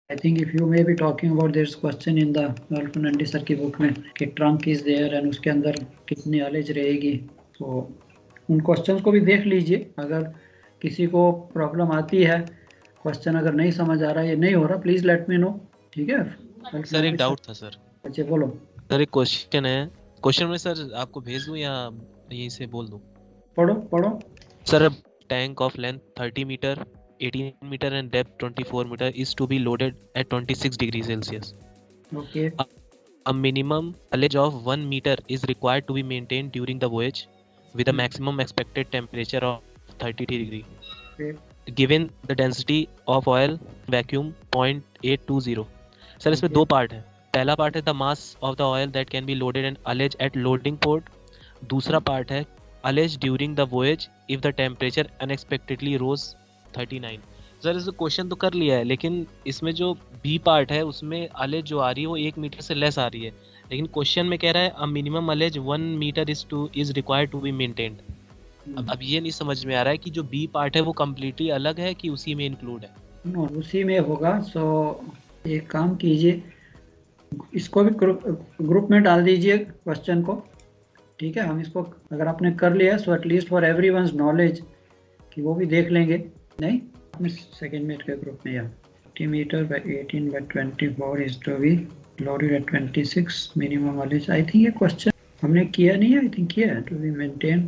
I think if you may be talking about this question in the Nandi sir की book में कि trunk is there and उसके अंदर कितनी allege रहेगी, तो उन क्वेश्चंस को भी देख लीजिए। अगर किसी को प्रॉब्लम आती है, क्वेश्चन अगर नहीं समझ आ रहा है, ये नहीं हो रहा, प्लीज लेट मी नो। ठीक है सर एक डाउट था सर। अच्छा बोलो सर एक क्वेश्चन है, क्वेश्चन में सर आपको भेज दूं या यहीं से बोल दूं? पढ़ो। Sir tank of length 30 metre 18 meter and depth 24 meter is to be loaded at 26 degrees Celsius. Okay. A minimum ullage of 1 meter is required to be maintained during the voyage with a maximum expected temperature of 33 degree. Okay. Given the density of oil vacuum 0.820. Sir इसमें दो part है। पहला part है the mass of the oil that can be loaded and ullage at loading port. दूसरा part है ullage during the voyage if the temperature unexpectedly rose 39। Sir इस question तो कर लिया है, लेकिन इसमें जो बी पार्ट है उसमें अलेज जो आ रही है वो 1 मीटर से लेस आ रही है, लेकिन क्वेश्चन में कह रहा है a minimum ullage 1 metre is required to be maintained. अब ये नहीं समझ में आ रहा है कि जो बी पार्ट है वो कम्प्लीटली अलग है कि उसी में इंक्लूड है। नो, उसी में होगा। सो एक काम कीजिए, इसको भी ग्रुप में डाल दीजिए क्वेश्चन को। ठीक है, हम इसको अगर आपने कर लिया so at least for everyone's knowledge कि वो भी देख लेंगे। नहीं, सेकेंड मिनट के ग्रुप में, या 50 metre by 18 by 24 is to be loaded at 26 minimum ullage. I think ये क्वेश्चन हमने किया नहीं है, आई थिंक किया है। टू बी मेंटेन,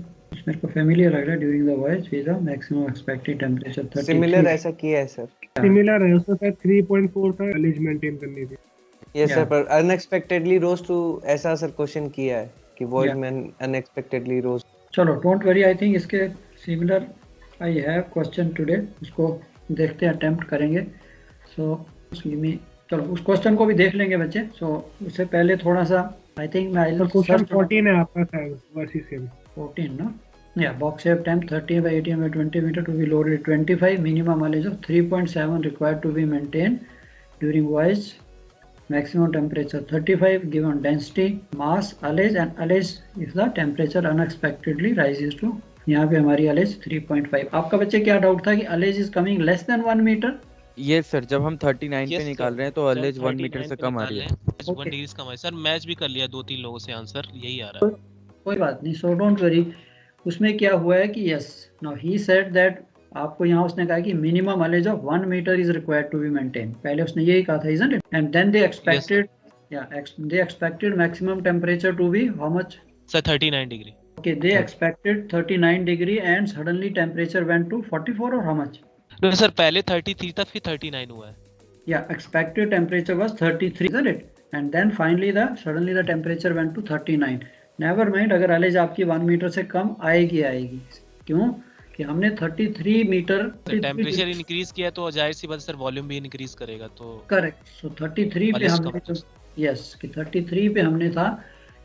मेरे को फेमिलियर लग रहा है, during the voyage with the maximum expected temperature 33। Similar ऐसा किया है सर, सिमिलर है, उसमें शायद 3.4 था अलेज मेंटेन करनी थी। यस सर, पर अनएक्सपेक्टेडली रोज टू ऐसा सर क्वेश्चन किया है कि वॉइड में अनएक्सपेक्टेडली रोज। चलो डोंट वरी, आई थिंक इसके similar I have question today, उसको देखते हैं, अटेम्प्ट करेंगे। सो चलो उस क्वेश्चन को भी देख लेंगे बच्चे। सो उससे पहले थोड़ा सा आई थिंक मैं क्वेश्चन 14 है आपका शायद, वैसी सेम 14 ना, या box shape tank 30 by 18 by 20 meter to be loaded 25 minimum mileage of 3.7 required to be maintained during voyage, maximum temperature 35, given density, mass, ullage and ullage if the temperature unexpectedly rises to, यहाँ पे हमारी allege 3.5। आपका बच्चे क्या doubt था कि ullage is coming less than 1 metre? ये sir जब हम 39 पे निकाल रहे हैं तो अलेज 1 मीटर से कम आ रही है, 1 डिग्री से कम है। सर मैच भी कर लिया 2-3 लोगों से, आंसर यही आ रहा है। कोई बात नहीं, सो डोंट वरी। उसमें क्या हुआ है कि yes, now he said that, आपको यहाँ उसने कहा कि minimum ullage of 1 metre is required to be maintain, पहले उसने यही कहा था, isn't it? And then they expected, they expected maximum temperature to be how much? Sir 39 degree. Okay, they expected 39 degree and suddenly temperature went to 44 or how much? No sir, पहले 33 था फिर 39 हुआ है। Yeah, expected temperature was 33, isn't it? And then finally suddenly the temperature went to 39. Never mind, अगर allege आपकी 1 metre से कम आएगी। क्यों? कि हमने 33 मीटर टेम्परेचर इंक्रीज किया तो जाहिर सी बात सर वॉल्यूम भी इंक्रीज करेगा, तो करेक्ट। सो 33 पे हमने यस कि 33 पे हमने था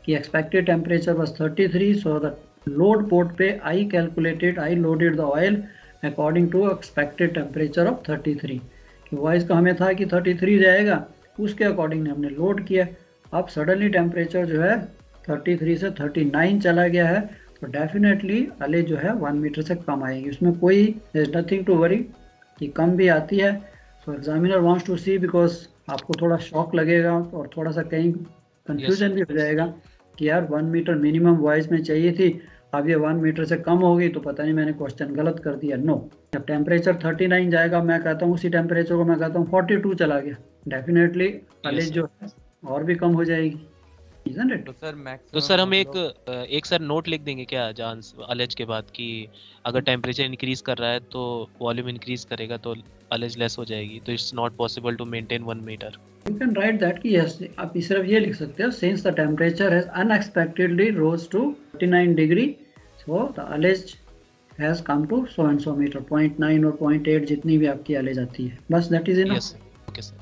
कि expected temperature was 33, so the load port पे I loaded the oil according to expected temperature of 33। कि वॉइस का हमें था कि 33 जाएगा, उसके अकॉर्डिंग हमने लोड किया। अब सडनली टेम्परेचर जो है 33 से 39 चला गया है, तो डेफिनेटली अलेज जो है 1 मीटर से कम आएगी। उसमें कोई नथिंग टू वरी कि कम भी आती है। So examiner wants to see, because आपको थोड़ा शॉक लगेगा और थोड़ा सा कहीं कंफ्यूजन भी हो जाएगा कि यार 1 मीटर मिनिमम वॉइस में चाहिए थी, अब ये 1 मीटर से कम हो गई, तो पता नहीं मैंने क्वेश्चन गलत कर दिया। नो, जब टेम्परेचर 39 जाएगा, मैं कहता हूँ उसी टेम्परेचर को मैं कहता हूँ 42 चला गया, डेफिनेटली अलेज जो है और भी कम हो जाएगी, isn't it? तो सर हम एक सर नोट लिख देंगे क्या जान अलेज के बाद कि अगर टेम्परेचर इंक्रीज कर रहा है तो वॉल्यूम इंक्रीज करेगा तो अलेज लेस हो जाएगी, तो it's not possible to maintain 1 metre. You can write that कि yes, आप सिर्फ ये लिख सकते हो, since the temperature has unexpectedly rose to 39 degree, so the allege has come to so and so meter, 0.9 और 0.8 जितनी भी आपकी allege आती है, बस that is enough। Yes sir, okay sir।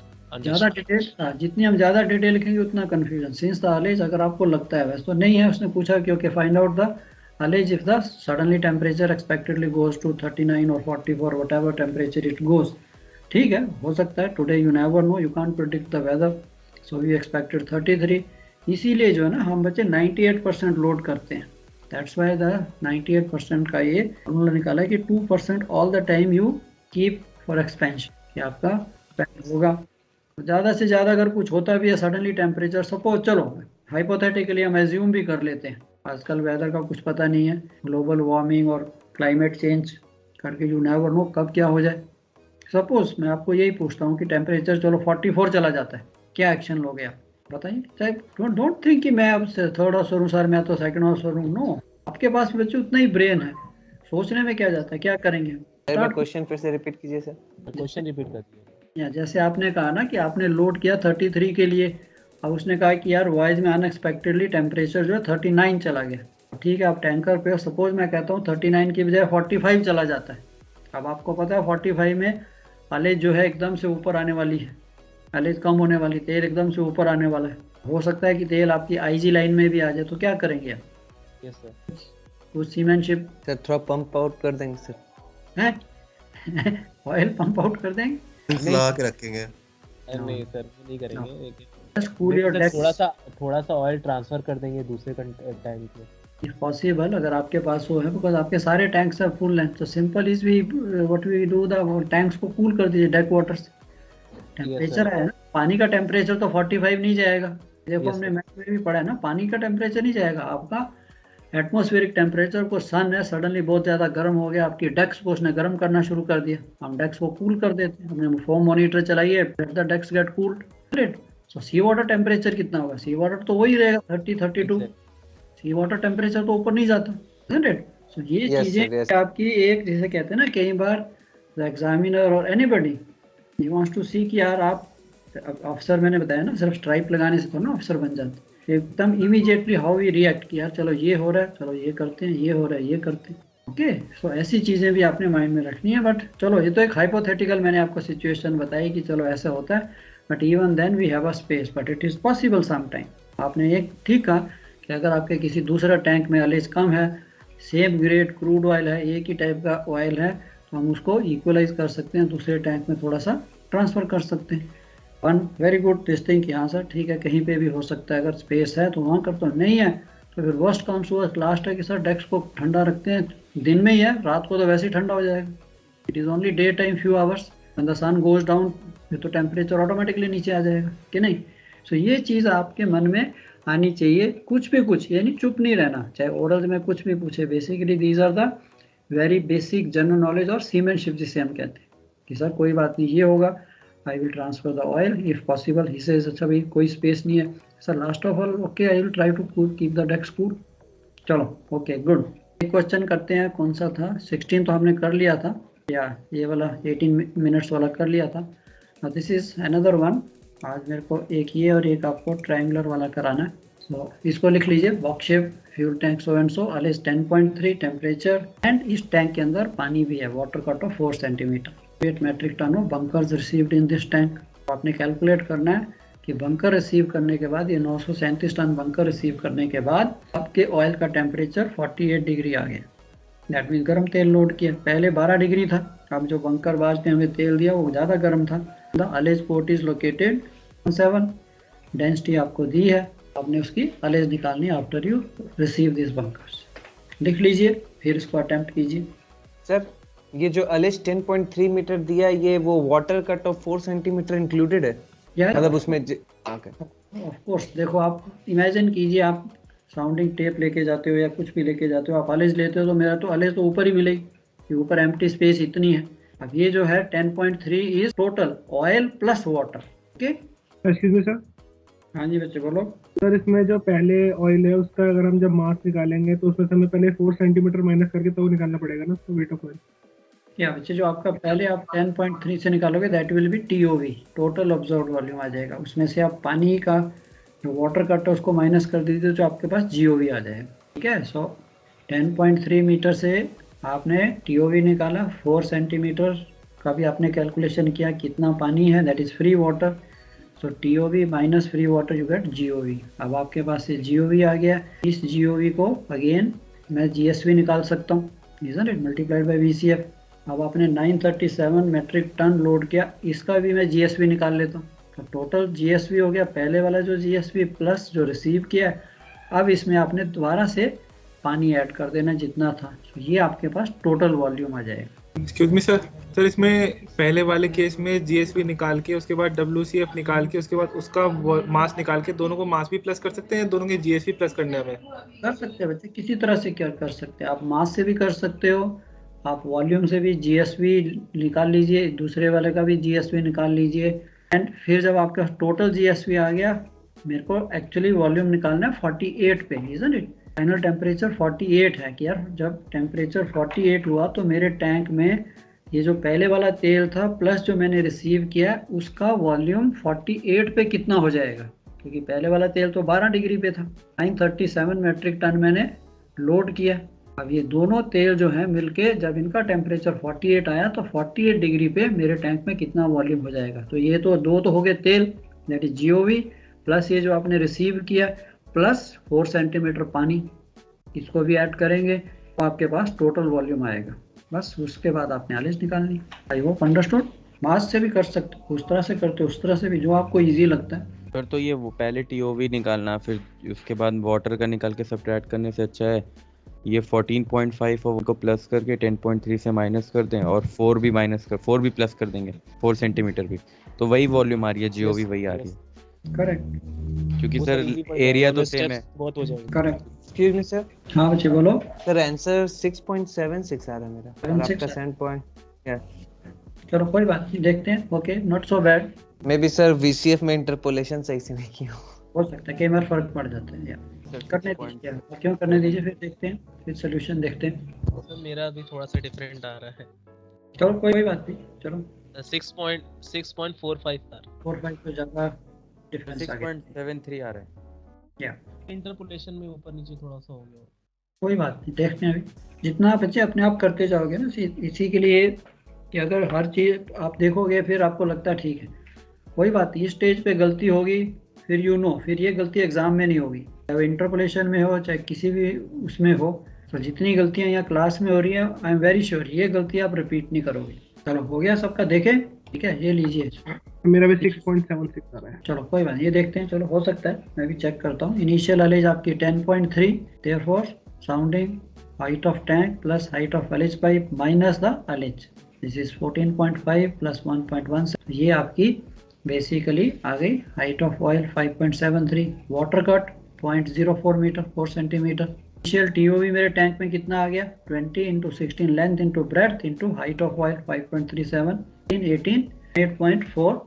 ज़्यादा डिटेल, जितनी हम ज़्यादा डिटेल लिखेंगे उतना कन्फ्यूजन। सिंस द अलेज अगर आपको लगता है, वैसे तो नहीं है, उसने पूछा क्योंकि find out the ullage if the suddenly temperature expectedly goes to 39 और 44 व्हाटएवर टेम्परेचर इट गोज। ठीक है, हो सकता है, today you never know, you can't predict the weather, so we expected 33। इसीलिए जो है ना हम बच्चे 98% लोड करते हैं, दैट्स वाई द 98% का ये फॉर्मूला निकाला है कि 2% all the time you keep for expansion, कि आपका होगा ज़्यादा से ज़्यादा अगर कुछ होता भी है सडनली टेम्परेचर, सपोज चलो हाइपोथेटिकली हम एज्यूम भी कर लेते हैं, आजकल वेदर का कुछ पता नहीं है, ग्लोबल वार्मिंग और क्लाइमेट चेंज करके यू नेवर नो कब क्या हो जाए। सपोज मैं आपको यही पूछता हूँ कि टेम्परेचर चलो 44 चला जाता है, क्या एक्शन लोगे आप बताइए। चाहे डोंट थिंक कि मैं अब थर्ड ऑप्शन हूँ सर, मैं तो सेकंड ऑप्शन हूँ, नो, आपके पास भी बच्चे उतना ही ब्रेन है, सोचने में क्या जाता है, क्या करेंगे। एक बार क्वेश्चन फिर से रिपीट कीजिए सर। क्वेश्चन रिपीट कर दिया। या जैसे आपने कहा ना कि आपने लोड किया 33 के लिए, अब उसने कहा कि यार वॉइस में अनएक्सपेक्टेडली टेम्परेचर जो है 39 चला गया, ठीक है आप टैंकर पे, सपोज मैं कहता हूँ 39 की बजाय 45 चला जाता है। अब आपको पता है 45 में अलेज जो है एकदम से ऊपर आने वाली है, अलेज कम होने वाली, तेल एकदम से ऊपर आने वाला है, हो सकता है कि तेल आपकी आईजी लाइन में भी आ जाए, तो क्या करेंगे आप? Yes sir. कुछ सीमेंटशिप सर थोड़ा पंप आउट कर देंगे सर। है ऑयल पंप आउट कर देंगे, लगा के रखेंगे। नहीं सर वो नहीं करेंगे, लेकिन बस कूल योर डेस्क थोड़ा सा ऑयल ट्रांसफर कर देंगे दूसरे टैंक में। इफ पॉसिबल, अगर आपके पास वो है, बिकॉज आपके सारे टैंक्स आर फुल लेंथ, तो simple is we what we do the tanks को कूल कर दीजिए डेक वाटर से। टेम्परेचर है ना, पानी का टेम्परेचर तो 45 नहीं जाएगा, देखो हमने मैथ में भी पढ़ा है ना, पानी का टेम्परेचर नहीं जाएगा आपका, एटमॉस्फेरिक टेम्परेचर को, सन है सडनली बहुत ज़्यादा गर्म हो गया, आपकी डेक्स को उसने गर्म करना शुरू कर दिया, हम डेक्स को कूल कर देते हैं, हमने फोम मॉनिटर चलाइए, let the decks get cooled, right. So sea water temperature कितना होगा, सी वाटर तो वही रहेगा 30-32, सी वाटर टेम्परेचर तो ऊपर नहीं जाता, राइट। सो ये चीज़ें आपकी एक, जैसे कहते हैं ना कई बार द एग्जामिनर और एनीबडी ही वांट्स टू सी कि यार आप अफसर, मैंने बताया ना सिर्फ स्ट्राइप लगाने से तो ना अफसर बन जाते, एकदम इमीडिएटली हाउ वी रिएक्ट कि यार चलो ये हो रहा है, चलो ये करते हैं, ये हो रहा है, ये करते हैं, ओके। सो ऐसी चीज़ें भी आपने माइंड में रखनी है, बट चलो ये तो एक हाइपोथेटिकल मैंने आपको सिचुएशन बताई कि चलो ऐसा होता है, but even then we have a space, but it is possible some time. आपने एक ठीक कहा कि अगर आपके किसी दूसरा टैंक में अलेज कम है, सेम ग्रेड क्रूड ऑयल है, एक ही टाइप का ऑयल है, तो हम उसको इक्वलाइज कर सकते हैं, दूसरे टैंक में थोड़ा सा ट्रांसफ़र कर सकते हैं। One very good this thing कि हाँ सर ठीक है, कहीं पे भी हो सकता है, अगर स्पेस है तो वहाँ करता हूँ, नहीं है तो फिर वर्स्ट कम्स वर्स्ट, लास्ट है कि सर डेस्क को ठंडा रखते हैं, दिन में ही है, रात को तो वैसे ही ठंडा हो जाएगा, it is only day time few hours, when the sun goes down फिर तो टेम्परेचर ऑटोमेटिकली नीचे आ जाएगा कि नहीं। सो ये चीज़ आपके मन में आनी चाहिए, कुछ भी कुछ, यानी चुप नहीं रहना, चाहे ओरल में कुछ भी पूछे, basically these are the very basic general knowledge और सीमेंटशिप जिसे हम कहते हैं कि सर कोई बात नहीं, ये होगा, I will transfer the oil if possible. He says अच्छा भाई कोई स्पेस नहीं है sir, last of all okay I will try to keep the desk cool. चलो ओके गुड। एक क्वेश्चन करते हैं, कौन सा था, 16 तो हमने कर लिया था, या ये वाला 18 मिनट्स वाला कर लिया था। दिस इज अनदर वन, आज मेरे को एक ये और एक आपको ट्रायंगुलर वाला कराना है। सो इसको लिख लीजिए, box shape fuel tank so and so, ullage 10.3 temperature, and इस टैंक के अंदर पानी भी है, water cut off 4 centimetre, 8 metric ton of bunkers received in this tank. आपने कैलकुलेट करना है कि बंकर रिसीव करने के बाद, ये 937 टन बंकर रिसीव करने के बाद आपके ऑयल का टेम्परेचर 48 डिग्री आ गया, दैट मीन्स गर्म तेल लोड किया, पहले 12 डिग्री था, अब जो बंकर बाज ने हमें तेल दिया वो ज़्यादा गर्म था। The allege port is located 7, density आपको दी है, आपने उसकी अलेज निकालनी after you receive this bunkers, लिख लीजिए, फिर इसको अटेम्प्ट कीजिए। सर ये जो अलेज 10.3 मीटर दिया, ये वो water cut off 4 centimetre included है, मतलब उसमें ओके ऑफ कोर्स। देखो आप इमेजिन कीजिए, आप साउंडिंग टेप लेके जाते हो या कुछ भी लेके जाते हो, आप अलेज लेते हो, तो मेरा तो अलेज तो ऊपर ही मिलेगी, कि ऊपर एम्प्टी स्पेस इतनी है। अब ये जो है 10.3 is total oil plus water, okay. Excuse me sir. हाँ जी बच्चे बोलो। सर इसमें जो पहले ऑयल है उसका अगर हम जब मास निकालेंगे तो उसमें से हमें पहले 4 सेंटीमीटर माइनस करके तो निकालना पड़ेगा ना, तो वेट ऑफ ऑयल। क्या बच्चे, जो आपका पहले आप 10.3 से निकालोगे that will be TOV, total observed volume आ जाएगा, उसमें से आप पानी का जो वाटर कट है उसको माइनस कर दीजिए, तो आपके पास GOV आ जाएगा, ठीक है। सो 10.3 मीटर से आपने TOV निकाला, 4 सेंटीमीटर का भी आपने कैलकुलेशन किया कितना पानी है, that is free water, so TOV minus free water you get GOV। अब आपके पास से GOV आ गया, इस GOV को अगेन मैं GSV निकाल सकता हूँ, isn't it, multiplied by VCF। अब आपने 937 मेट्रिक टन लोड किया, इसका भी मैं GSV निकाल लेता हूँ, तो टोटल GSV हो गया, पहले वाला जो GSV प्लस जो रिसीव किया है, अब इसमें आपने दोबारा से पानी ऐड कर देना जितना था, तो ये आपके पास टोटल वॉल्यूम आ जाएगा, एक्सक्यूज मी सर, इसमें पहले वाले केस में जीएसवी निकाल के उसके बाद डब्ल्यूसीएफ निकाल के उसके बाद उसका मास निकाल के दोनों को मास भी प्लस कर सकते हैं, दोनों के जीएसवी प्लस करने में कर सकते हैं बच्चे, किसी तरह से क्या कर सकते हैं आप, मास से भी कर सकते हो, आप वॉल्यूम से भी जीएसवी निकाल लीजिए, दूसरे वाले का भी जीएसवी निकाल लीजिए। एंड फिर जब आपका टोटल जीएसवी आ गया, मेरे को एक्चुअली वॉल्यूम निकालना है 48 पे, इजंट इट? फाइनल टेम्परेचर 48 है कि यार जब टेम्परेचर 48 हुआ तो मेरे टैंक में ये जो पहले वाला तेल था प्लस जो मैंने रिसीव किया उसका वॉल्यूम 48 पे कितना हो जाएगा, क्योंकि पहले वाला तेल तो 12 डिग्री पे था। 937 मेट्रिक टन मैंने लोड किया। अब ये दोनों तेल जो है मिलके जब इनका टेम्परेचर 48 आया तो 48 डिग्री पे मेरे टैंक में कितना वॉल्यूम हो जाएगा। तो ये तो दो तो हो गए तेल, दैट इज जीओवी, प्लस ये जो आपने रिसीव किया प्लस 4 सेंटीमीटर पानी, इसको भी ऐड करेंगे तो आपके पास टोटल वॉल्यूम आएगा। बस उसके बाद आपने आलेज निकालनी। I hope understood. मास से भी कर सकते, उस तरह से करते उस तरह से भी, जो आपको इजी लगता है। फिर तो ये वो पहले टीओवी निकालना फिर उसके बाद वाटर का निकाल के सब्ट्रैक्ट करने से अच्छा है ये 14.5 और उनको प्लस करके 10.3 से माइनस कर दें और 4 भी प्लस कर देंगे 4 सेंटीमीटर भी, तो वही वॉल्यूम आ रही है, जीओवी वही आ रही है। करेक्ट, क्योंकि सर एरिया तो सेम है। बहुत हो जाएगा। करेक्ट। Excuse me sir. हाँ बच्चे बोलो। सर आंसर 6.76 आ रहा है मेरा और आपका 7. चलो कोई बात नहीं, देखते हैं। Okay, not so bad. May be sir VCF में इंटरपोलेशन सही से नहीं किया हो सकता है, कई बार फर्क पड़ जाता है यार। करने दीजिए, क्यों करने दीजिए, फिर देखते हैं, फिर सोल्यूशन देखते हैं। सर मेरा भी थोड़ा सा डिफरेंट आ रहा है। चलो कोई बात नहीं, चलो 6.45 सर। 45 तो ज्यादा डिफरेंस आ गया। 6.73 आ रहा है। क्या इंटरपोलेशन में ऊपर नीचे थोड़ा सा हो गया। कोई बात नहीं, देखते हैं अभी। जितना बच्चे अपने आप करते जाओगे ना, इसी के लिए कि अगर हर चीज आप देखोगे फिर आपको लगता है ठीक है, कोई बात नहीं, इस स्टेज पे गलती होगी फिर फिर ये गलती एग्जाम में नहीं होगी, चाहे इंटरपोलेशन में हो चाहे किसी भी उसमें हो। तो जितनी गलतियां यहाँ क्लास में हो रही है, आई एम वेरी श्योर ये गलती आप रिपीट नहीं करोगे। चलो हो गया सबका, देखें, ठीक है, ये लीजिए। मेरा भी 6.76 आ रहा है। चलो कोई बात नहीं, ये देखते हैं। चलो हो सकता है, मैं भी चेक करता हूँ। इनिशियल अलेज आपकी 10.3, therefore sounding height of tank plus height of ullage pipe minus the ullage, this is 14.5 plus 1.1। ये आपकी बेसिकली आ गई height of oil 5.73, water cut 0.04 metre 4 centimetre. Initial TOV मेरे टैंक में कितना आ गया, 20 × 16 length into breadth into height of oil 5.37, 8.4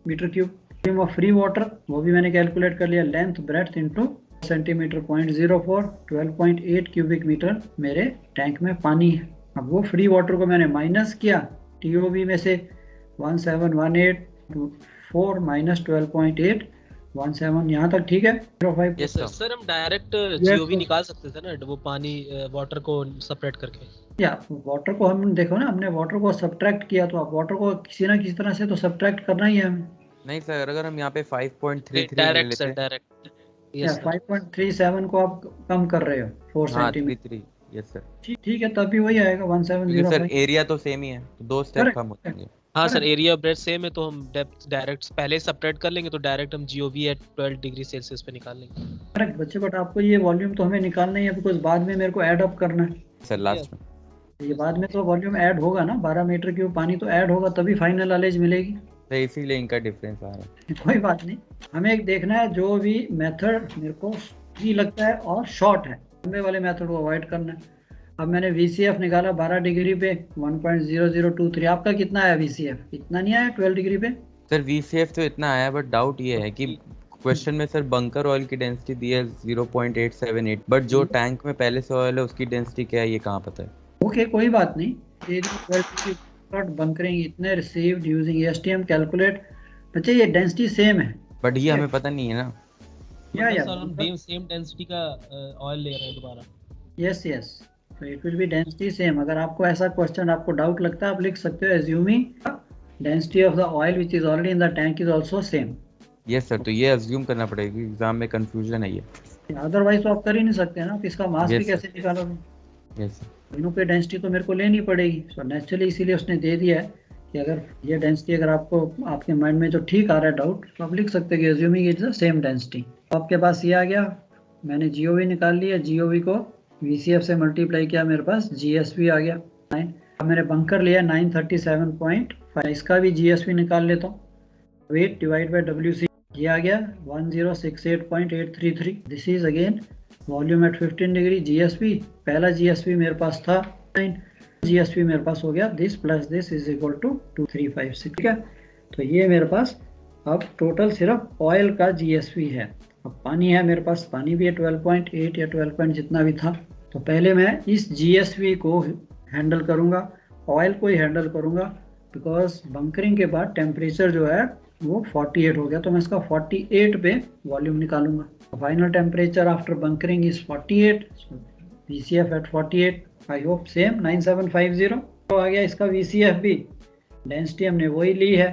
metre cube. Volume of free water वो भी मैंने कैलकुलेट कर लिया, length breadth into centimetre 0.04, 12.8 cubic metre मेरे टैंक में पानी है। अब वो फ्री वाटर को मैंने माइनस किया टीओवी में से, 1718 माइनस 12.8, 17 यहाँ तक ठीक है। 05 यस सर हम डायरेक्ट जीओवी निकाल सकते थे ना, वो पानी वाटर को सेपरेट करके। या वाटर को हम देखो ना, हमने वाटर को सब्ट्रैक्ट किया, तो आप वाटर को किसी ना किसी तरह से तो सब्ट्रैक्ट करना ही है हमें। नहीं सर, अगर हम यहाँ पे 5.33 डायरेक्ट सर डायरेक्ट। या 5.37 को आप कम कर रहे हो 4 सेंटीमीटर। यस सर, ठीक है, तभी वही आएगा 1705। सर एरिया तो सेम ही है, तो 2 स्टेप कम होते हैं। हाँ सर, एरिया ब्रेड सेम है, तो हम डेप्थ डायरेक्ट पहले सब्ट्रैक्ट कर लेंगे, तो डायरेक्ट हम जीओवी एट 12 डिग्री सेल्सियस पे निकाल लेंगे। करेक्ट बच्चे, बट आपको ये वॉल्यूम तो हमें निकालना ही है, बिकॉज बाद में मेरे को ऐड अप करना है सर लास्ट में। ये बाद में तो वॉल्यूम ऐड होगा ना, 12 मीटर क्यूब पानी तो ऐड होगा तभी फाइनल अलेज मिलेगी। तो इसीलिए इनका डिफरेंस आ रहा है। कोई बात नहीं, हमें एक देखना है जो भी मेथड मेरे को सही लगता है और शॉर्ट है, लंबे वाले मेथड को अवॉइड करना है। अब मैंने VCF निकाला 12 डिग्री पे 1.0023, आपका कितना आया VCF? इतना नहीं आया 12 डिग्री पे सर। VCF तो इतना आया, बट डाउट ये है कि क्वेश्चन में सर बंकर ऑयल की डेंसिटी दी है 0.878, बट जो टैंक में पहले से ऑयल है उसकी डेंसिटी क्या है ये कहाँ पता है? ओके कोई बात नहीं, बंकरिंग इतने रिसीव्ड यूजिंग STM कैलकुलेट। बच्चे ये डेंसिटी सेम है, बट ये हमें पता नहीं है ना। या सर हम सेम डेंसिटी का ऑयल ले रहे हैं दोबारा। यस तो it will be density same. अगर आपको ऐसा क्वेश्चन आपको डाउट लगता है, आप लिख सकते हो assuming density of the oil which is already in the tank is also same. Yes sir, तो ये अज्यूम करना पड़ेगा, एग्जाम में कंफ्यूजन है ये। अदरवाइज तो आप कर ही नहीं सकते ना, इसका मास भी कैसे निकालोगे? यस सर, तीनों पे डेंसिटी तो मेरे को लेनी पड़ेगी। सो नेचुरली इसीलिए उसने दे दिया है कि अगर ये डेंसिटी अगर आपको आपके माइंड में जो ठीक आ रहा है डाउट, तो आप लिख सकते हैं कि assuming it's the same density. आपके पास ये आ गया, मैंने जीओवी निकाल लिया, जीओवी को VCF से मल्टीप्लाई किया, मेरे पास GSV आ गया 9। अब मैंने बंकर लिया 937.5, इसका भी जीएसपी निकाल लेता हूँ। वेट डिवाइड बाय डब्ल्यूसी, ये आ गया 1068.833। This is again volume at 15 degree. GSV, पहला जीएसपी मेरे पास था 9, जीएसपी मेरे पास हो गया this plus this is equal to 2356। ठीक है, तो ये मेरे पास अब टोटल सिर्फ ऑयल का जीएसपी है। अब पानी है मेरे पास, पानी भी है 12.8 या 12 जितना भी था। तो पहले मैं इस जीएसपी को हैंडल करूंगा, ऑयल को ही हैंडल करूंगा, बिकॉज बंकरिंग के बाद टेम्परेचर जो है वो 48 हो गया, तो मैं इसका 48 पे वॉल्यूम निकालूंगा। Final temperature after bunkering is 48, VCF at 48। I hope same 9750 तो आ गया इसका VCF भी। डेंसिटी हमने वही ली है।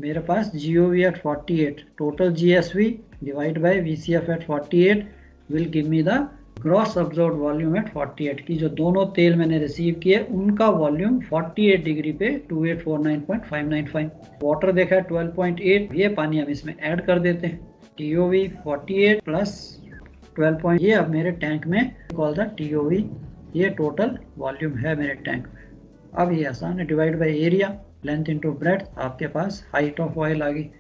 मेरे पास GOV at 48, total GSV divide by VCF at 48 will give me the gross observed volume at 48 की जो दोनों तेल मैंने रिसीव किए उनका वॉल्यूम 48 डिग्री पे 2849.595। वाटर देखा है 12.8, ये पानी हम इसमें ऐड कर देते हैं। TOV 48 plus 12. ये अब मेरे टैंक में कॉल द TOV, ये टोटल वॉल्यूम है मेरे टैंक में। अब ये आसान है, divide by area, length into breadth, आपके पास हाइट ऑफ ऑयल आ गई।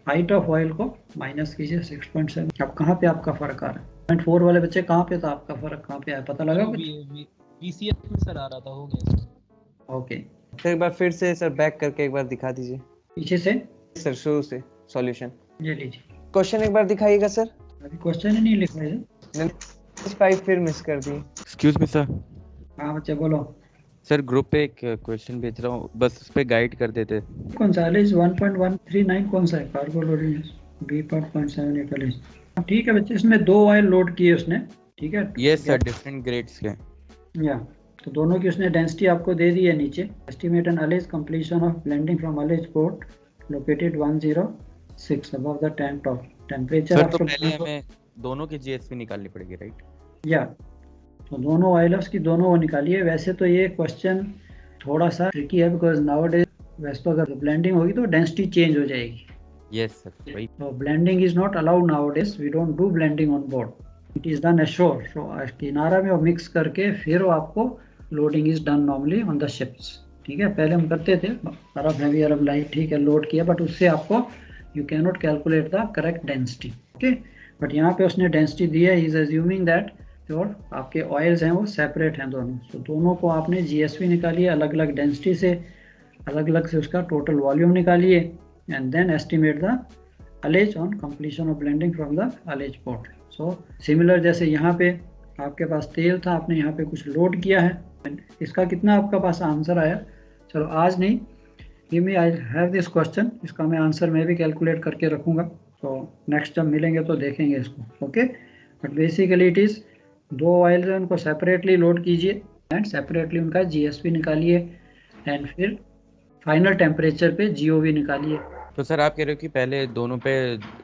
हाइट ऑफ ऑयल को माइनस कीजिए 6.7। अब कहाँ पे आपका फर्क आ रहा है? 0.4 वाले बच्चे कहाँ पे था आपका फर्क, कहाँ पे आया पता लगा कुछ? VCF में सर आ रहा था, हो गया। ओके सर एक बार फिर से सर बैक करके एक बार दिखा दीजिए पीछे से, सर, शुरू से सॉल्यूशन। ये लीजिए। क्वेश्चन एक बार दिखाइएगा सर। अभी क्वेश्चन ही नहीं लिखा है। 5 फिर मिस कर दी। Excuse me sir. हाँ बच्चे बोलो। सर ग्रुप पे एक क्वेश्चन भेज रहा हूँ, बस उस पे गाइड कर देते। कौन सा एलिज 1.139 कौन सा है? कार्गो लोडिंग B पर 0.78 एलिज। ठीक है बच्चे, इसमें 2 ऑयल लोड किए उसने, ठीक है। यस सर, डिफरेंट ग्रेड्स के। या तो दोनों की उसने डेंसिटी आपको दे दी है नीचे। Estimate and allege completion of blending from allege port located 106 above the tank top. Temperature sir तो पहले हमें दोनों की जीएसपी निकालनी पड़ेगी, राइट? या तो दोनों ऑयलर्स की दोनों वो निकालिए। वैसे तो ये क्वेश्चन थोड़ा सा ट्रिकी है, बिकॉज नाउअडेज वैसे तो अगर ब्लेंडिंग होगी तो डेंसिटी चेंज हो जाएगी। यस सर, वही। So blending is not allowed nowadays. We don't do blending on board. It is done ashore. So किनारा में वो मिक्स करके फिर वो आपको loading is done normally on the ships. ठीक है, पहले हम करते थे अरब हैवी अरब लाइट, ठीक है, लोड किया, बट उससे आपको you cannot calculate the correct density. Okay, but यहाँ पे उसने डेंसिटी दी है। He is assuming that और आपके ऑयल्स हैं वो सेपरेट हैं दोनों। तो दोनों को आपने GSV निकालिए अलग अलग डेंसिटी से, अलग अलग से उसका टोटल वॉल्यूम निकालिए, and then estimate the allege on completion of blending from the allege port. So similar जैसे यहाँ पे आपके पास तेल था, आपने यहाँ पे कुछ लोड किया है, इसका कितना आपका पास आंसर आया? चलो आज नहीं, give me, I have this question, इसका मैं आंसर मैं भी कैलकुलेट करके रखूँगा, तो नेक्स्ट जब मिलेंगे तो देखेंगे इसको। Okay, but basically it is 2 oil है, उनको सेपरेटली लोड कीजिए एंड सेपरेटली उनका GSP निकालिए एंड फिर फाइनल टेम्परेचर पे GOV निकालिए। तो सर आप कह रहे हो कि पहले दोनों पे,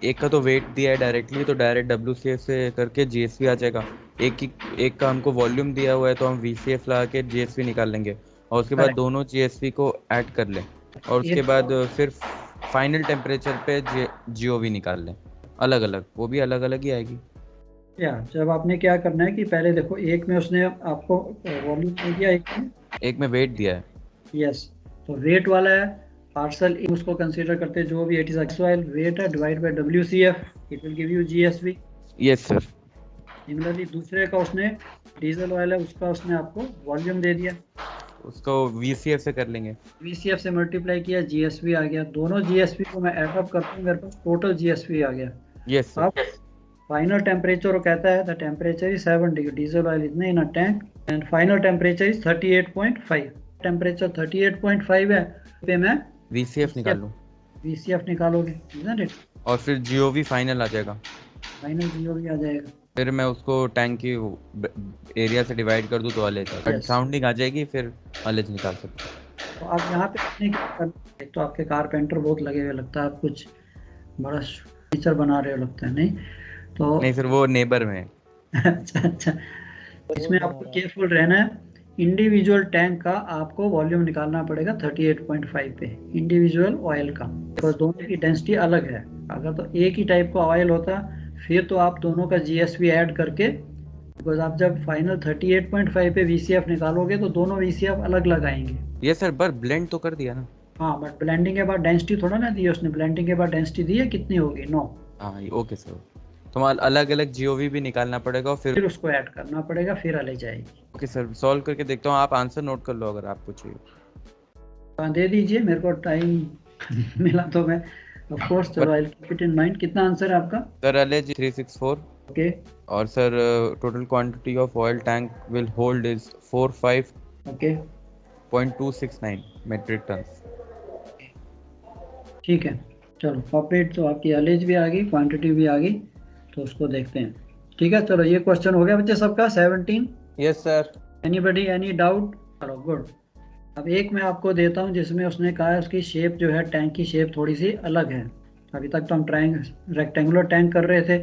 एक का तो वेट दिया है डायरेक्टली, तो डायरेक्ट WCF से करके GSV आ जाएगा। एक का हमको वॉल्यूम दिया हुआ है तो हम VCF लगा के GSV निकाल लेंगे, और उसके बाद दोनों GSV को ऐड कर लें, और उसके बाद फिर फाइनल टेम्परेचर पे GOV निकाल लें अलग अलग, वो भी अलग अलग ही आएगी। या जब आपने क्या करना है कि पहले देखो, एक में उसने आपको वॉल्यूम दे दिया, एक में वेट दिया है। यस, तो वेट वाला है पार्सल, उसको कंसीडर करते हैं जो भी इट इज ऑयल वेट है divide by WCF, it will give you GSV। Yes sir. Similarly दूसरे का उसने डीजल ऑयल है, उसका उसने आपको वॉल्यूम दे दिया, उसको VCF से कर लेंगे, VCF से मल्टीप्लाई किया, GSV आ गया। दोनों GSV को मैं ऐड अप करता हूँ, मेरे पास टोटल GSV आ गया। Yes sir. अब फाइनल टेम्परेचर वो कहता है the temperature is 7 degree, diesel oil इतने in a tank, and final temperature is 38.5। Temperature 38.5 है पे मैं VCF निकाल लूं। VCF निकालोगे, isn't it? और फिर GOV फाइनल आ जाएगा। फाइनल GOV आ जाएगा। फिर मैं उसको टैंक की एरिया से डिवाइड कर दूं तो अलेज साउंडिंग आ जाएगी, फिर अलेज निकाल सकते हैं। तो आप यहाँ पे एक तो आपके कारपेंटर बहुत लगे हुए लगता है, आप कुछ बड़ा फीचर बना रहे हो लगता है, नहीं तो नहीं सर, वो नेबर में अच्छा, इसमें आपको केयरफुल रहना है। इंडिविजुअल टैंक का आपको वॉल्यूम निकालना पड़ेगा 38.5 पे, इंडिविजुअल ऑयल का, बिकॉज दोनों की डेंसिटी अलग है। अगर तो एक ही टाइप का ऑयल होता फिर तो आप दोनों का GSV ऐड करके बिकॉज आप जब फाइनल 38.5 पे VCF निकालोगे तो दोनों VCF अलग अलग आएंगे। ये सर पर ब्लेंड तो कर दिया ना। हाँ, बट ब्लेंडिंग के बाद डेंसिटी थोड़ा ना दी है उसने, ब्लेंडिंग के बाद डेंसिटी दी है, कितनी होगी 9। हाँ ओके सर, तो अलग अलग जीओवी भी निकालना पड़ेगा और फिर उसको ऐड करना पड़ेगा, फिर अलग जाएगी। ओके सर, सॉल्व करके देखता हूँ, आप आंसर नोट कर लो अगर आपको चाहिए। हाँ, दे दीजिए, मेरे को टाइम मिला तो मैं ऑफ कोर्स, चलो I will keep it in mind. कितना आंसर है आपका? Sir LH 364। ओके। और sir total quantity of oil tank will hold is 45.269 metric ton. ठीक है, चलो पॉपेट तो आपकी एलएच भी आ गई, क्वांटिटी भी आ गई, तो उसको देखते हैं। ठीक है, चलो ये क्वेश्चन हो गया बच्चे सबका 17। Yes sir. Anybody any doubt? चलो गुड। अब एक मैं आपको देता हूँ जिसमें उसने कहा है उसकी शेप जो है, टैंक की शेप थोड़ी सी अलग है। अभी तक तो हम रेक्टेंगुलर टैंक कर रहे थे।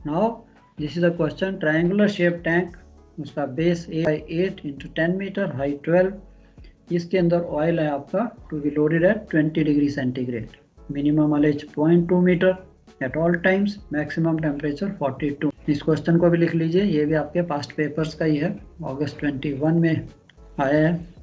Now this is the question, triangular shape tank, उसका बेस 8 × 10 मीटर, हाइट 12, इसके अंदर ऑयल है आपका to be loaded at 20 degree centigrade, minimum LH 0.2 metre at all times, maximum temperature 42। इस क्वेश्चन को भी लिख लीजिए, ये भी आपके पास्ट पेपर्स का ही है, अगस्त 21 में आया है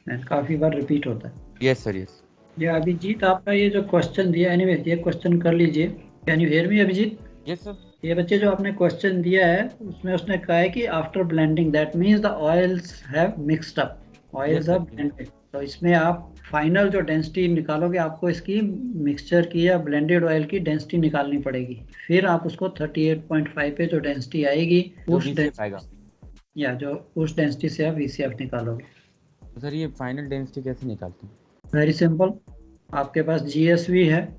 एंड काफ़ी बार रिपीट होता है। Yes sir yes. ये अभिजीत आपका ये जो क्वेश्चन दिया, एनीवे ये क्वेश्चन कर लीजिए। Can you hear me Abhijit? Yes sir. ये बच्चे जो आपने क्वेश्चन दिया है उसमें उसने कहा है कि after blending that means the oils have mixed up, oils are blended. तो इसमें आप फाइनल जो डेंसिटी निकालोगे, आपको इसकी मिक्सचर की या ब्लेंडेड ऑयल की डेंसिटी निकालनी पड़ेगी, फिर आप उसको 38.5 पे जो डेंसिटी आएगी उस डेंसिटी से आप VCF निकालोगे। सर ये फाइनल डेंसिटी कैसे निकालते हैं? वेरी सिंपल, आपके पास GSV है,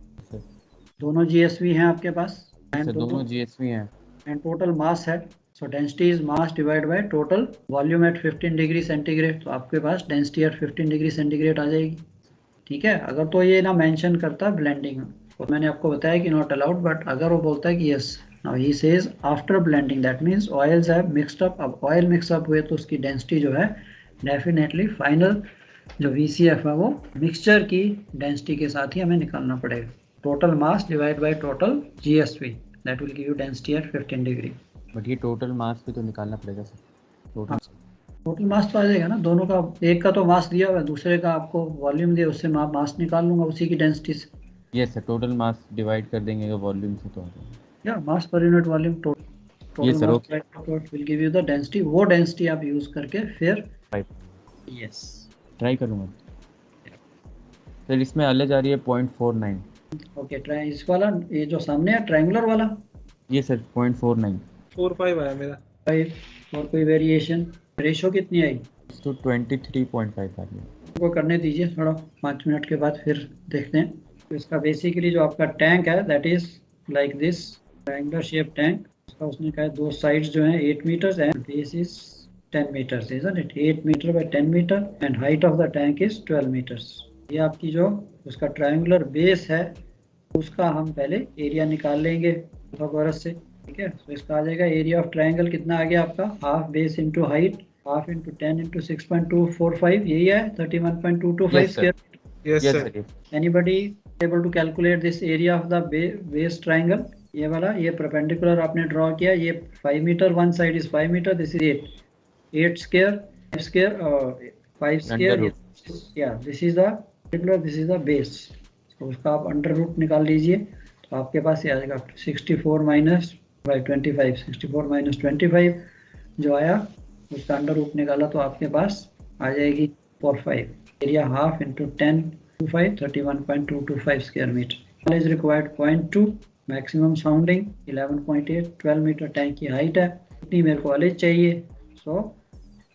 दोनों GSV हैं आपके पास, दोनों GSV हैं एंड टोटल मास है। सो density is mass divide by total volume at 15 degree centigrade, तो आपके पास डेंसिटी एट 15 डिग्री सेंटीग्रेड आ जाएगी। ठीक है, अगर तो ये ना मेंशन करता ब्लेंडिंग, तो मैंने आपको बताया कि नॉट अलाउड, बट अगर वो बोलता है कि yes, now he says after blending that means oils have mixed up. अब ऑयल मिक्स अप हुए तो उसकी डेंसिटी जो है डेफिनेटली फाइनल जो VCF है वो मिक्सचर की डेंसिटी के साथ ही हमें निकालना पड़ेगा। Total mass divide by total GSV, that will give you density at 15 degree. But ये टोटल मास भी तो निकालना पड़ेगा सर। टोटल मास तो आ जाएगा ना, दोनों का, एक का तो मास दिया हुआ है, दूसरे का आपको वॉल्यूम दिया, उससे मास निकाल लूंगा उसी की डेंसिटी से। Yes sir, total mass divide कर देंगे वॉल्यूम से तो आ जाएगा। या mass per unit volume total sir, mass will give you the density, वो डेंसिटी आप यूज करके फिर यस ट्राई करूंगा सर। इसमें अलग आ रही है 0.49। ओके, ट्राई इस वाला, ये जो सामने है ट्रायंगुलर वाला, ये सर 0.49। 4.5 आया मेरा। 5 और कोई वेरिएशन, रेशो कितनी आई? तो 23.5 आ रही है। को करने दीजिए थोड़ा, 5 मिनट के बाद फिर देखते हैं। तो इसका बेसिकली जो आपका टैंक है that is like this triangular shape tank. इसका उसने कहा दो साइड्स जो हैं 8 metres and base is 10 meters, isn't it? 8 meter by 10 meter and height of the tank is 12 meters. ये आपकी जो उसका ट्रायंगुलर बेस है उसका हम पहले एरिया निकाल लेंगे पाइथागोरस से। ठीक है, तो इसका आ जाएगा एरिया ऑफ ट्रायंगल कितना आ गया आपका, half base into height, half into 10 into 6.245, यही है 31.225 square. Yes sir. Anybody able to calculate this area of the base triangle? ये वाला, ये परपेंडिकुलर आपने ड्रॉ किया, ये 5 metre, one side is 5 metre, this is 8 square, 5 square, 5 square, yeah, this is the particular, this is the base। तो उसका आप under root निकाल लीजिए, तो आपके पास ये आ जाएगा 64 माइनस बाई 25, 64 माइनस 25 जो आया उसका अंडर रूट निकाला तो आपके पास आ जाएगी 45, area half into 10 to 5, 31.225 square metre. Is required 0.2, maximum sounding 11.8, 12 metre tank की हाइट है, इतनी मेरे को ऑलेज चाहिए। So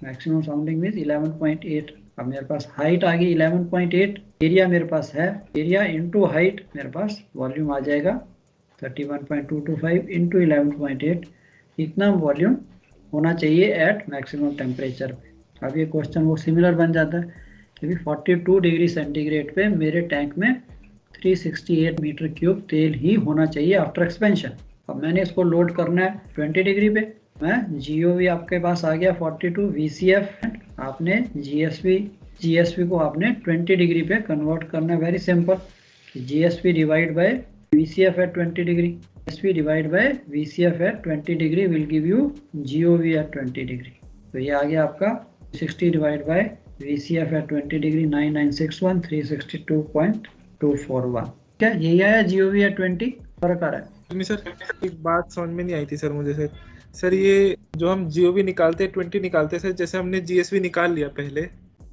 maximum sounding means 11.8। अब मेरे पास हाइट आ गई 11.8, एरिया मेरे पास है, एरिया इंटू हाइट मेरे पास वॉल्यूम आ जाएगा 31.225 इंटू 11.8, इतना वॉल्यूम होना चाहिए एट मैक्सिमम टेम्परेचर पे। अब ये क्वेश्चन वो सिमिलर बन जाता है क्योंकि 42 डिग्री सेंटीग्रेड पे मेरे टैंक में 368 मीटर क्यूब तेल ही होना चाहिए आफ्टर एक्सपेंशन। अब मैंने इसको लोड करना है 20 डिग्री पे, मैं GOV आपके पास आ गया 42, VCF आपने GSV को आपने 20 डिग्री पे कन्वर्ट करना है। Very simple, GSV divide by VCF at 20 degree, GSV divided by VCF at 20 degree will give you GOV at 20 degree. तो ये आ गया आपका 60 divided by VCF at 20 degree 9961 362.241. क्या यही आया GOV at 20? फर्क आ रहा है? नहीं सर, एक बात समझ में नहीं आई थी सर मुझे सर ये जो हम GOV निकालते हैं 20 निकालते हैं सर, जैसे हमने GSV निकाल लिया पहले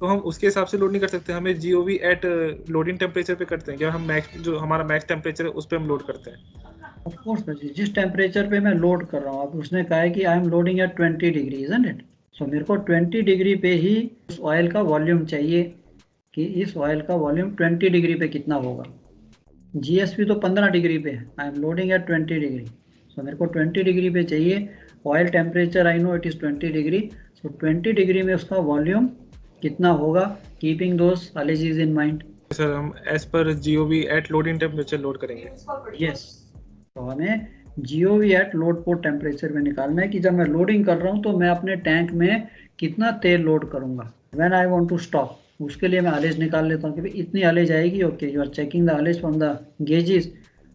तो हम उसके हिसाब से लोड नहीं कर सकते, हमें GOV एट लोडिंग टेम्परेचर पे करते हैं क्या? हम मैक्स जो हमारा मैक्स टेम्परेचर है उस पे हम लोड करते हैं? ऑफ कोर्स सर जी, जिस टेम्परेचर पे मैं लोड कर रहा हूँ, अब उसने कहा है कि I am loading at 20 degree, isn't it? So मेरे को 20 डिग्री पे ही उस ऑयल का वॉल्यूम चाहिए कि इस ऑयल का वॉल्यूम 20 डिग्री पे कितना होगा। GSV तो 15 डिग्री पे है, I am loading at 20 degree, so मेरे को 20 डिग्री पे चाहिए। Oil temperature I know it is 20 degree, so 20 degree में उसका वॉल्यूम कितना होगा, keeping those analysis in mind. Sir हम as per GOV at loading temperature load करेंगे। यस, तो हमें GOV at load port temperature में निकालना है कि जब मैं लोडिंग कर रहा हूँ तो मैं अपने टैंक में कितना तेल लोड करूँगा। When I want to stop, उसके लिए मैं एवरेज निकाल लेता हूँ कि भाई इतनी एवरेज आएगी। Okay, you are checking the average from the gauges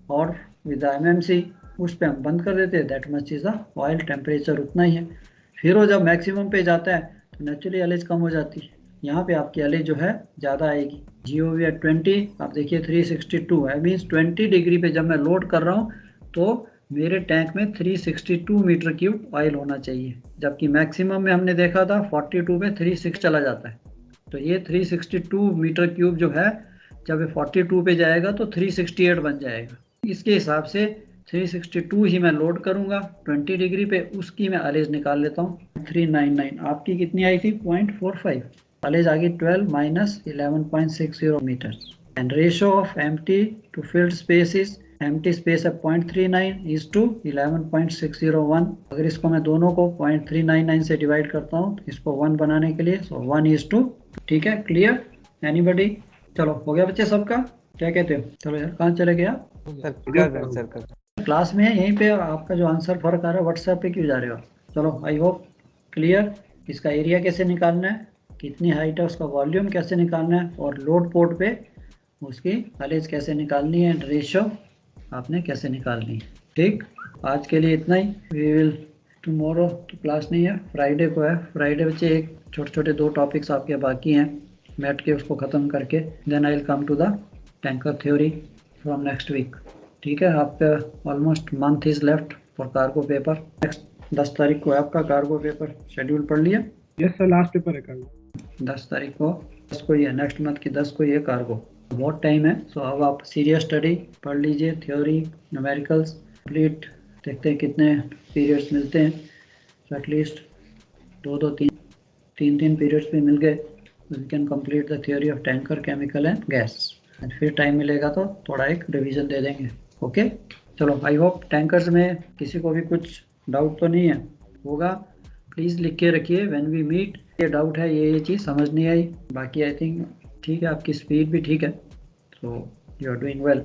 और विद द MMC, उस पर हम बंद कर देते हैं, that much is the oil temperature, उतना ही है। फिर वो जब मैक्सिमम पे जाता है तो नेचुरली एवरेज कम हो जाती है, यहाँ पे आपकी एवरेज जो है ज़्यादा आएगी। GOV एट 20 आप देखिए 362 है, मीन्स 20 डिग्री पे जब मैं लोड कर रहा हूँ तो मेरे टैंक में 362 मीटर क्यूब ऑयल होना चाहिए, जबकि मैक्सिमम में हमने देखा था 42 पे 36 चला जाता है। तो ये 362 मीटर क्यूब जो है जब ये 42 पे जाएगा तो 368 बन जाएगा। इसके हिसाब से 362 ही मैं लोड करूंगा 20 डिग्री पे, उसकी मैं एवरेज निकाल लेता हूँ 399। आपकी कितनी आई थी? 0.45। एवरेज आ गई 12 minus 11.60 metre. And ratio of empty to filled space is, empty space है 0.39 इज टू 11.601। अगर इसको मैं दोनों को 0.399 से डिवाइड करता हूँ इसको 1 बनाने के लिए, सो 1 इज टू। ठीक है, क्लियर एनीबॉडी? चलो हो गया बच्चे सबका, क्या कहते हो? चलो यार, कहाँ चले गए आप? सर क्लास में है, यहीं पे आपका जो आंसर फर्क आ रहा है व्हाट्सएप पे क्यों जा रहे हो? चलो आई होप क्लियर। इसका एरिया कैसे निकालना है, कितनी हाइट है, उसका वॉल्यूम कैसे निकालना है, और लोड पोर्ट पे उसकी एवरेज कैसे निकालनी है, रेशियो आपने कैसे निकालनी है। ठीक, आज के लिए इतना ही। वी विल टुमारो तो क्लास नहीं है, फ्राइडे को है। फ्राइडे बच्चे एक छोटे छोटे 2 टॉपिक्स आपके बाकी हैं, बैठ के उसको ख़त्म करके then I will come to the tanker theory from next week. ठीक है, आपका almost month is left for cargo paper. नेक्स्ट 10 तारीख को है आपका कार्गो पेपर, शेड्यूल पढ़ लिया? यस सर, लास्ट पेपर है कल 10 तारीख को, 10 को ही है, नेक्स्ट मंथ की 10 को ही है कार्गो। बहुत टाइम है, सो अब आप सीरियस स्टडी पढ़ लीजिए, थ्योरी न्यूमेरिकल्स कंप्लीट, देखते हैं कितने पीरियड्स मिलते हैं। सो एटलीस्ट 2-3 पीरियड्स भी मिल गए, we can complete the theory of tanker, chemical and gas. फिर टाइम मिलेगा तो थोड़ा एक रिवीजन दे देंगे। ओके, चलो आई होप टैंकर्स में किसी को भी कुछ डाउट तो नहीं है, होगा प्लीज़ लिख के रखिए व्हेन वी मीट। ये डाउट है, ये चीज़ समझ नहीं आई, बाकी आई थिंक ठीक है, आपकी स्पीड भी ठीक है, so you are doing well.